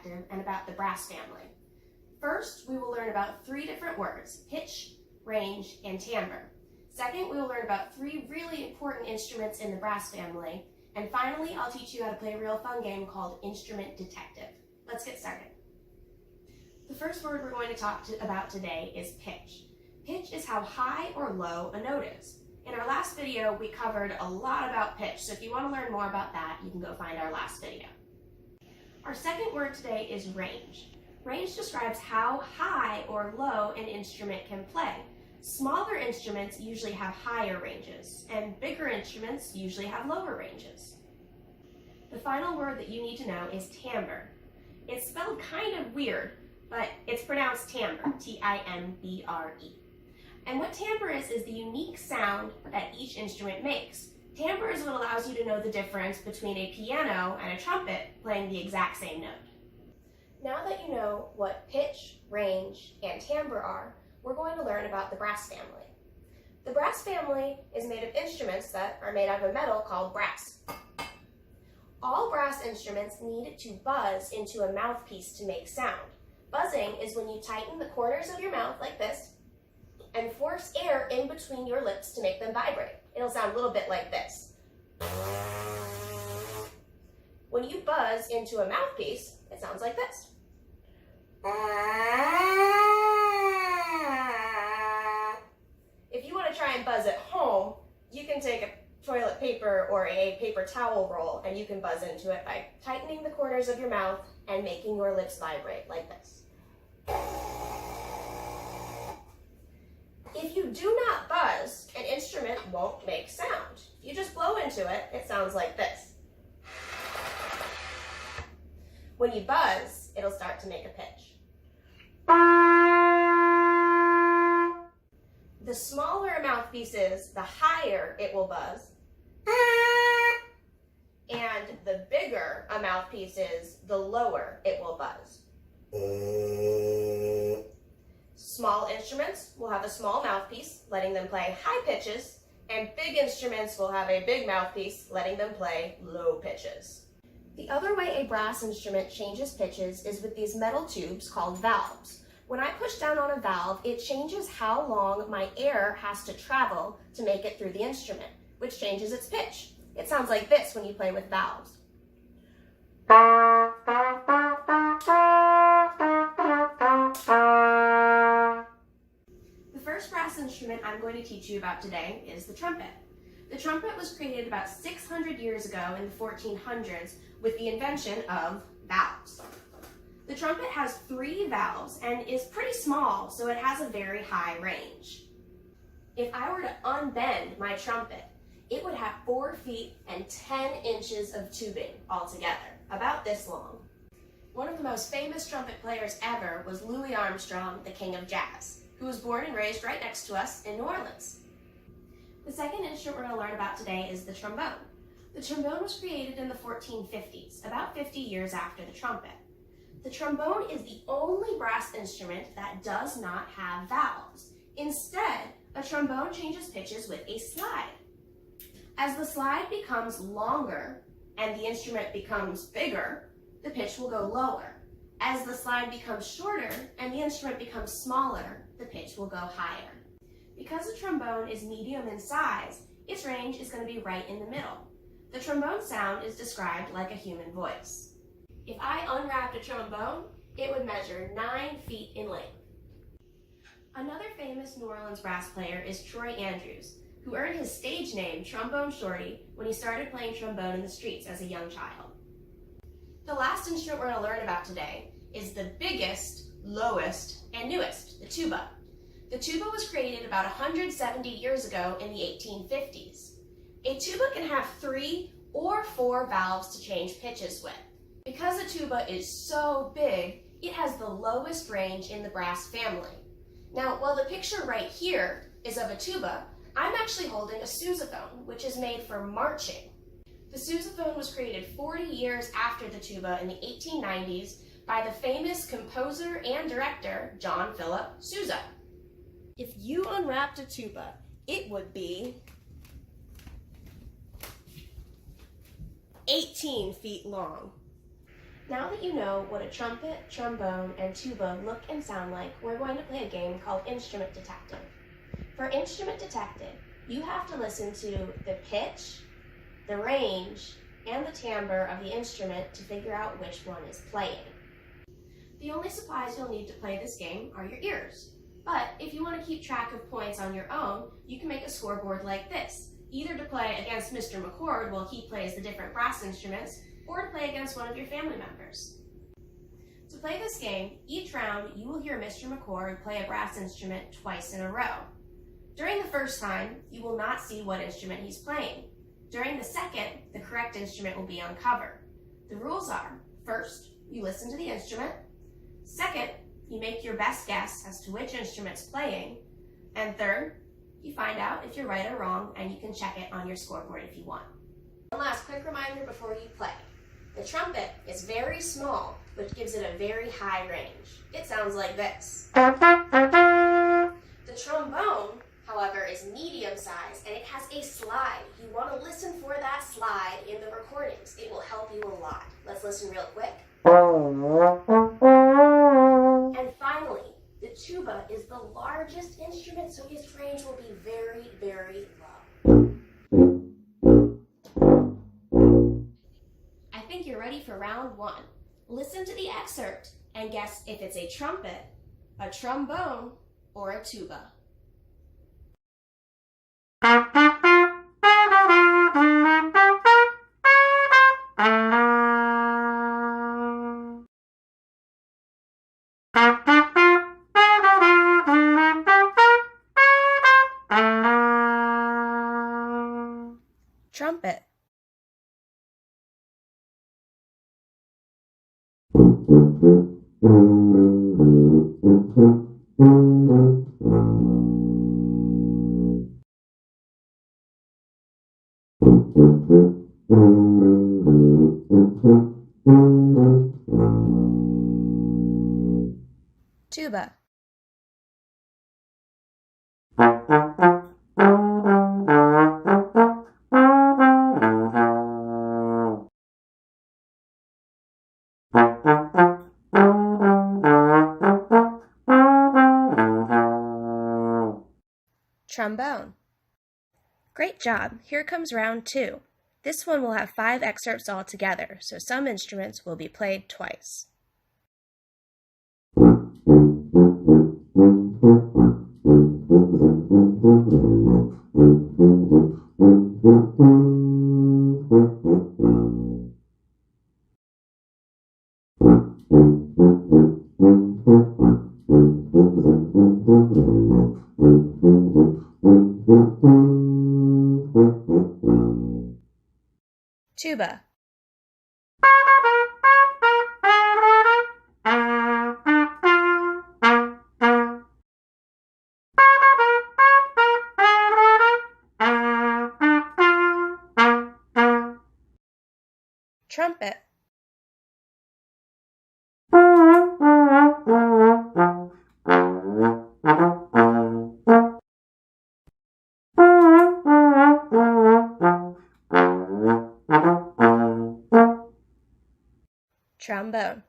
Chapter and about the brass family. First, we will learn about 3 different words: pitch, range, and timbre. Second, we will learn about 3 really important instruments in the brass family. And finally, I'll teach you how to play a real fun game called Instrument Detective. Let's get started. The first word we're going to talk about today is pitch. Pitch is how high or low a note is. In our last video, we covered a lot about pitch, so if you want to learn more about that, you can go find our last video. Our second word today is range. Range describes how high or low an instrument can play. Smaller instruments usually have higher ranges, and bigger instruments usually have lower ranges. The final word that you need to know is timbre. It's spelled kind of weird, but it's pronounced timbre, T-I-M-B-R-E. And what timbre is the unique sound that each instrument makes. Timbre is what allows you to know the difference between a piano and a trumpet playing the exact same note. Now that you know what pitch, range, and timbre are, we're going to learn about the brass family. The brass family is made of instruments that are made out of a metal called brass. All brass instruments need to buzz into a mouthpiece to make sound. Buzzing is when you tighten the corners of your mouth like this and force air in between your lips to make them vibrate. It'll sound a little bit like this. When you buzz into a mouthpiece, it sounds like this. If you want to try and buzz at home, you can take a toilet paper or a paper towel roll and you can buzz into it by tightening the corners of your mouth and making your lips vibrate like this. If you do not buzz, an instrument won't make sound. If you just blow into it, it sounds like this. When you buzz, it'll start to make a pitch. The smaller mouthpieces, the higher it will buzz. And the bigger a mouthpiece is, the lower it will buzz. Small instruments will have a small mouthpiece, letting them play high pitches, and big instruments will have a big mouthpiece, letting them play low pitches. The other way a brass instrument changes pitches is with these metal tubes called valves. When I push down on a valve, it changes how long my air has to travel to make it through the instrument, which changes its pitch. It sounds like this when you play with valves. The first brass instrument I'm going to teach you about today is the trumpet. The trumpet was created about 600 years ago in the 1400s with the invention of valves. The trumpet has 3 valves and is pretty small, so it has a very high range. If I were to unbend my trumpet, it would have 4 feet and 10 inches of tubing altogether, about this long. One of the most famous trumpet players ever was Louis Armstrong, the king of jazz, who was born and raised right next to us in New Orleans. The second instrument we're going to learn about today is the trombone. The trombone was created in the 1450s, about 50 years after the trumpet. The trombone is the only brass instrument that does not have valves. Instead, a trombone changes pitches with a slide. As the slide becomes longer and the instrument becomes bigger, the pitch will go lower. As the slide becomes shorter and the instrument becomes smaller, the pitch will go higher. Because the trombone is medium in size, its range is going to be right in the middle. The trombone sound is described like a human voice. If I unwrapped a trombone, it would measure 9 feet in length. Another famous New Orleans brass player is Troy Andrews, who earned his stage name Trombone Shorty when he started playing trombone in the streets as a young child. The last instrument we're going to learn about today is the biggest, lowest, and newest, the tuba. The tuba was created about 170 years ago in the 1850s. A tuba can have 3 or 4 valves to change pitches with. Because a tuba is so big, it has the lowest range in the brass family. Now, while the picture right here is of a tuba, I'm actually holding a sousaphone, which is made for marching. The sousaphone was created 40 years after the tuba in the 1890s by the famous composer and director, John Philip Sousa. If you unwrapped a tuba, it would be 18 feet long. Now that you know what a trumpet, trombone, and tuba look and sound like, we're going to play a game called Instrument Detective. For Instrument Detective, you have to listen to the pitch, the range, and the timbre of the instrument to figure out which one is playing. The only supplies you'll need to play this game are your ears. But if you want to keep track of points on your own, you can make a scoreboard like this, either to play against Mr. McCord while he plays the different brass instruments, or to play against one of your family members. To play this game, each round you will hear Mr. McCord play a brass instrument twice in a row. During the first time, you will not see what instrument he's playing. During the second, the correct instrument will be uncovered. The rules are, first, you listen to the instrument. Second, you make your best guess as to which instrument's playing. And third, you find out if you're right or wrong, and you can check it on your scoreboard if you want. One last quick reminder before you play. The trumpet is very small, which gives it a very high range. It sounds like this. The trombone, however, is medium-sized, and it has a slide. You want to listen for that slide in the recordings. It will help you a lot. Let's listen real quick. And finally, the tuba is the largest instrument, so its range will be very, very low. I think you're ready for round one. Listen to the excerpt and guess if it's a trumpet, a trombone, or a tuba. Trumpet. Tuba. Trombone. Great job. Here comes round two. This one will have 5 excerpts altogether, so some instruments will be played twice. Tuba. Trumpet. Trombone.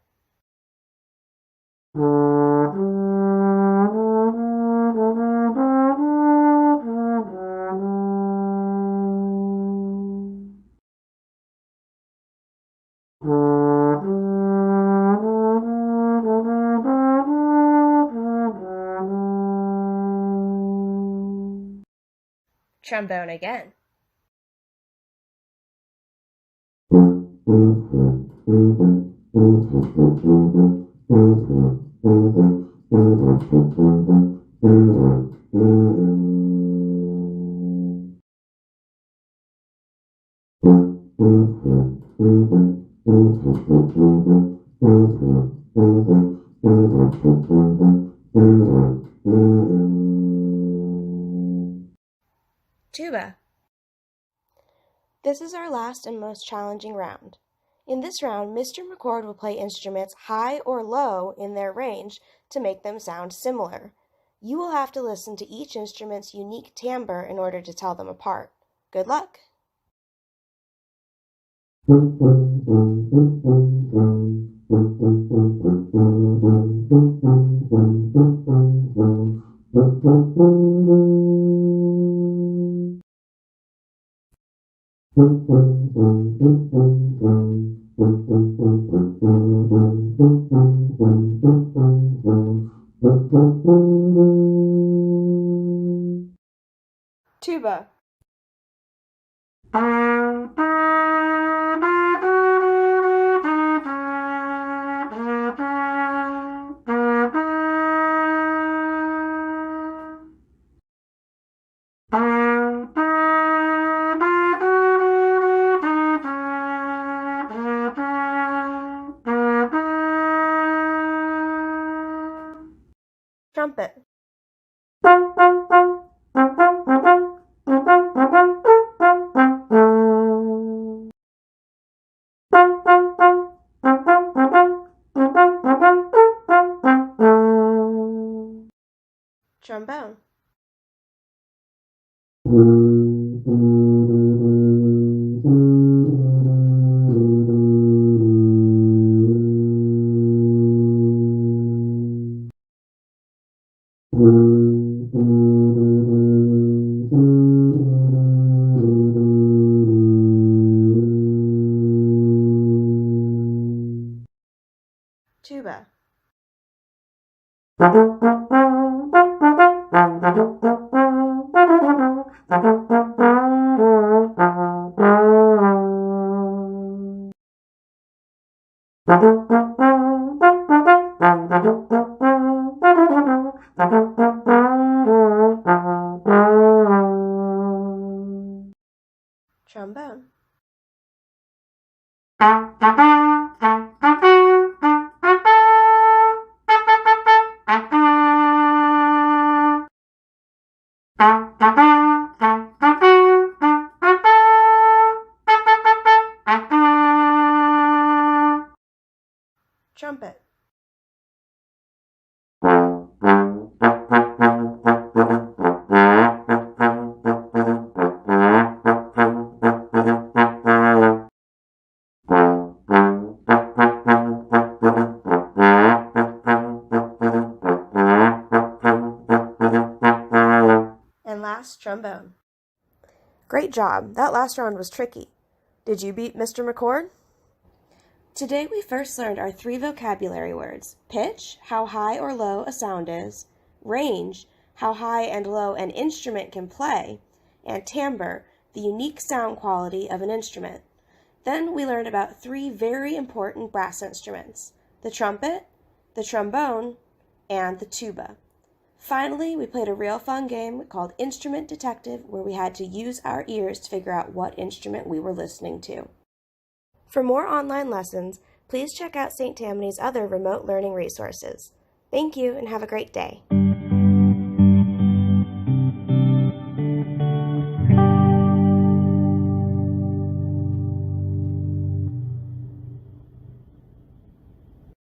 Trombone again. Tuba. This is our last and most challenging round. In this round, Mr. McCord will play instruments high or low in their range to make them sound similar. You will have to listen to each instrument's unique timbre in order to tell them apart. Good luck! Tuba. Trumpet. Trombone. Tuba. Trombone. Trumpet. And last, trombone. Great job. That last round was tricky. Did you beat Mr. McCord? Today we first learned our 3 vocabulary words: pitch, how high or low a sound is; range, how high and low an instrument can play; and timbre, the unique sound quality of an instrument. Then we learned about 3 very important brass instruments: the trumpet, the trombone, and the tuba. Finally, we played a real fun game called Instrument Detective, where we had to use our ears to figure out what instrument we were listening to. For more online lessons, please check out St. Tammany's other remote learning resources. Thank you and have a great day.